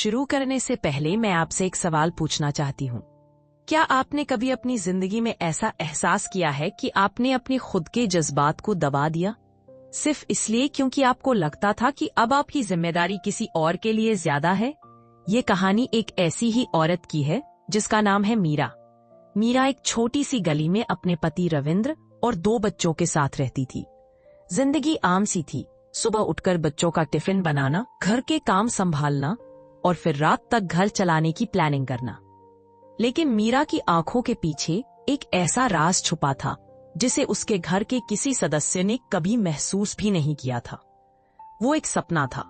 शुरू करने से पहले मैं आपसे एक सवाल पूछना चाहती हूँ। क्या आपने कभी अपनी जिंदगी में ऐसा एहसास किया है कि आपने अपने खुद के जज्बात को दबा दिया, सिर्फ इसलिए क्योंकि आपको लगता था कि अब आपकी जिम्मेदारी किसी और के लिए ज्यादा है? ये कहानी एक ऐसी ही औरत की है जिसका नाम है मीरा। मीरा एक छोटी सी गली में अपने पति रविंद्र और 2 बच्चों के साथ रहती थी। जिंदगी आम सी थी, सुबह उठकर बच्चों का टिफिन बनाना, घर के काम संभालना और फिर रात तक घर चलाने की प्लानिंग करना। लेकिन मीरा की आंखों के पीछे एक ऐसा राज छुपा था जिसे उसके घर के किसी सदस्य ने कभी महसूस भी नहीं किया था। वो एक सपना था,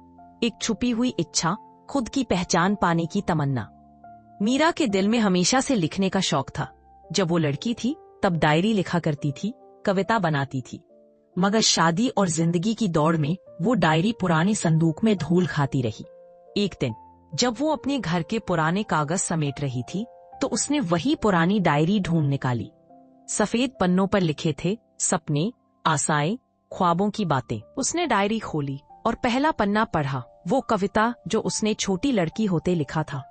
एक छुपी हुई इच्छा, खुद की पहचान पाने की तमन्ना। मीरा के दिल में हमेशा से लिखने का शौक था। जब वो लड़की थी तब डायरी लिखा करती थी, कविता बनाती थी। मगर शादी और जिंदगी की दौड़ में वो डायरी पुरानी संदूक में धूल खाती रही। एक दिन जब वो अपने घर के पुराने कागज समेट रही थी तो उसने वही पुरानी डायरी ढूंढ निकाली। सफेद पन्नों पर लिखे थे सपने, आशाएं, ख्वाबों की बातें। उसने डायरी खोली और पहला पन्ना पढ़ा, वो कविता जो उसने छोटी लड़की होते लिखा था।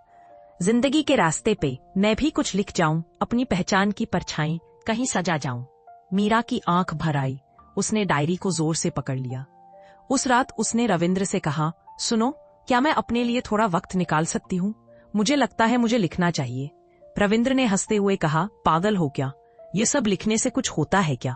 जिंदगी के रास्ते पे मैं भी कुछ लिख जाऊं, अपनी पहचान की परछाई कहीं सजा जाऊं। मीरा की आंख भर आई, उसने डायरी को जोर से पकड़ लिया। उस रात उसने रविंद्र से कहा, सुनो, क्या मैं अपने लिए थोड़ा वक्त निकाल सकती हूँ? मुझे लगता है मुझे लिखना चाहिए। रविंद्र ने हंसते हुए कहा, पागल हो क्या? ये सब लिखने से कुछ होता है क्या?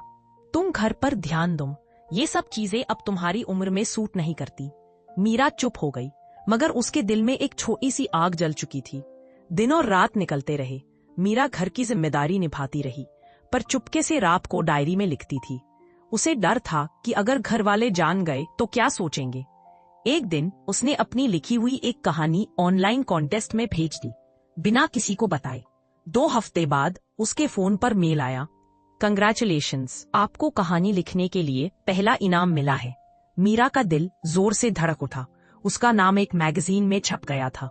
तुम घर पर ध्यान दो, ये सब चीजें अब तुम्हारी उम्र में सूट नहीं करती। मीरा चुप हो गई, मगर उसके दिल में एक छोटी सी आग जल चुकी थी। दिन और रात निकलते रहे, मीरा घर की जिम्मेदारी निभाती रही, पर चुपके से रात को डायरी में लिखती थी। उसे डर था कि अगर घर वाले जान गए तो क्या सोचेंगे। एक दिन उसने अपनी लिखी हुई एक कहानी ऑनलाइन कॉन्टेस्ट में भेज दी, बिना किसी को बताए। 2 हफ्ते बाद उसके फोन पर मेल आया, कंग्रेचुलेशंस, आपको कहानी लिखने के लिए पहला इनाम मिला है। मीरा का दिल जोर से धड़क उठा। उसका नाम एक मैगजीन में छप गया था।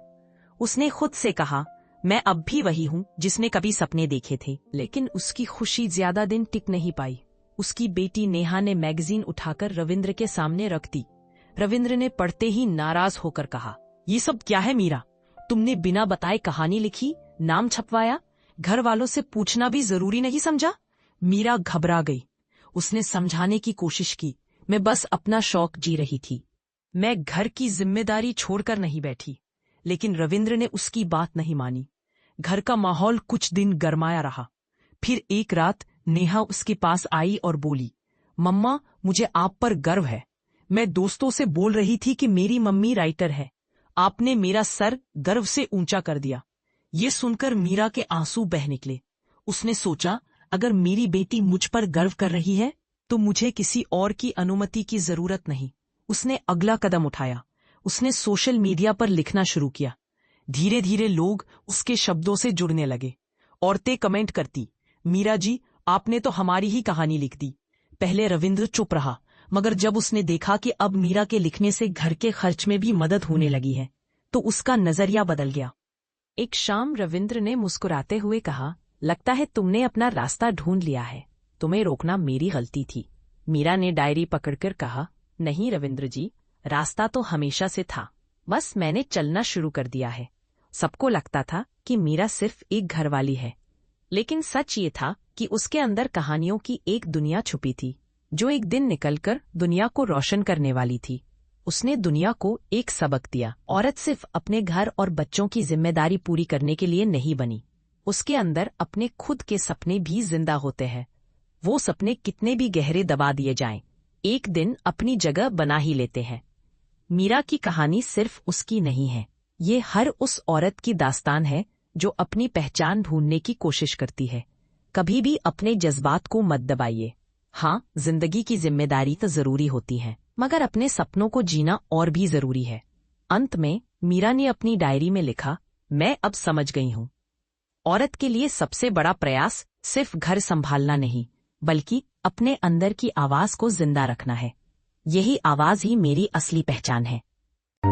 उसने खुद से कहा, मैं अब भी वही हूँ जिसने कभी सपने देखे थे। लेकिन उसकी खुशी ज्यादा दिन टिक नहीं पाई। उसकी बेटी नेहा ने मैगजीन उठाकर रविंद्र के सामने रख दी। रविंद्र ने पढ़ते ही नाराज होकर कहा, ये सब क्या है मीरा? तुमने बिना बताए कहानी लिखी, नाम छपवाया, घर वालों से पूछना भी जरूरी नहीं समझा? मीरा घबरा गई। उसने समझाने की कोशिश की, मैं बस अपना शौक जी रही थी, मैं घर की जिम्मेदारी छोड़कर नहीं बैठी। लेकिन रविंद्र ने उसकी बात नहीं मानी। घर का माहौल कुछ दिन गरमाया रहा। फिर एक रात नेहा उसके पास आई और बोली, मम्मा, मुझे आप पर गर्व है। मैं दोस्तों से बोल रही थी कि मेरी मम्मी राइटर है। आपने मेरा सर गर्व से ऊंचा कर दिया। ये सुनकर मीरा के आंसू बह निकले। उसने सोचा, अगर मेरी बेटी मुझ पर गर्व कर रही है तो मुझे किसी और की अनुमति की जरूरत नहीं। उसने अगला कदम उठाया। उसने सोशल मीडिया पर लिखना शुरू किया। धीरे धीरे लोग उसके शब्दों से जुड़ने लगे। औरतें कमेंट करती, मीरा जी, आपने तो हमारी ही कहानी लिख दी। पहले रविंद्र चुप रहा, मगर जब उसने देखा कि अब मीरा के लिखने से घर के खर्च में भी मदद होने लगी है तो उसका नजरिया बदल गया। एक शाम रविंद्र ने मुस्कुराते हुए कहा, लगता है तुमने अपना रास्ता ढूंढ लिया है। तुम्हें रोकना मेरी गलती थी। मीरा ने डायरी पकड़कर कहा, नहीं रविंद्र जी, रास्ता तो हमेशा से था, बस मैंने चलना शुरू कर दिया है। सबको लगता था कि मीरा सिर्फ एक घरवाली है, लेकिन सच ये था कि उसके अंदर कहानियों की एक दुनिया छुपी थी जो एक दिन निकलकर दुनिया को रोशन करने वाली थी। उसने दुनिया को एक सबक दिया, औरत सिर्फ अपने घर और बच्चों की जिम्मेदारी पूरी करने के लिए नहीं बनी। उसके अंदर अपने खुद के सपने भी जिंदा होते हैं। वो सपने कितने भी गहरे दबा दिए जाएं, एक दिन अपनी जगह बना ही लेते हैं। मीरा की कहानी सिर्फ उसकी नहीं है, ये हर उस औरत की दास्तान है जो अपनी पहचान ढूंढने की कोशिश करती है। कभी भी अपने जज्बात को मत दबाइए। हाँ, जिंदगी की जिम्मेदारी तो जरूरी होती है, मगर अपने सपनों को जीना और भी जरूरी है। अंत में मीरा ने अपनी डायरी में लिखा, मैं अब समझ गई हूँ, औरत के लिए सबसे बड़ा प्रयास सिर्फ घर संभालना नहीं, बल्कि अपने अंदर की आवाज को जिंदा रखना है। यही आवाज ही मेरी असली पहचान है।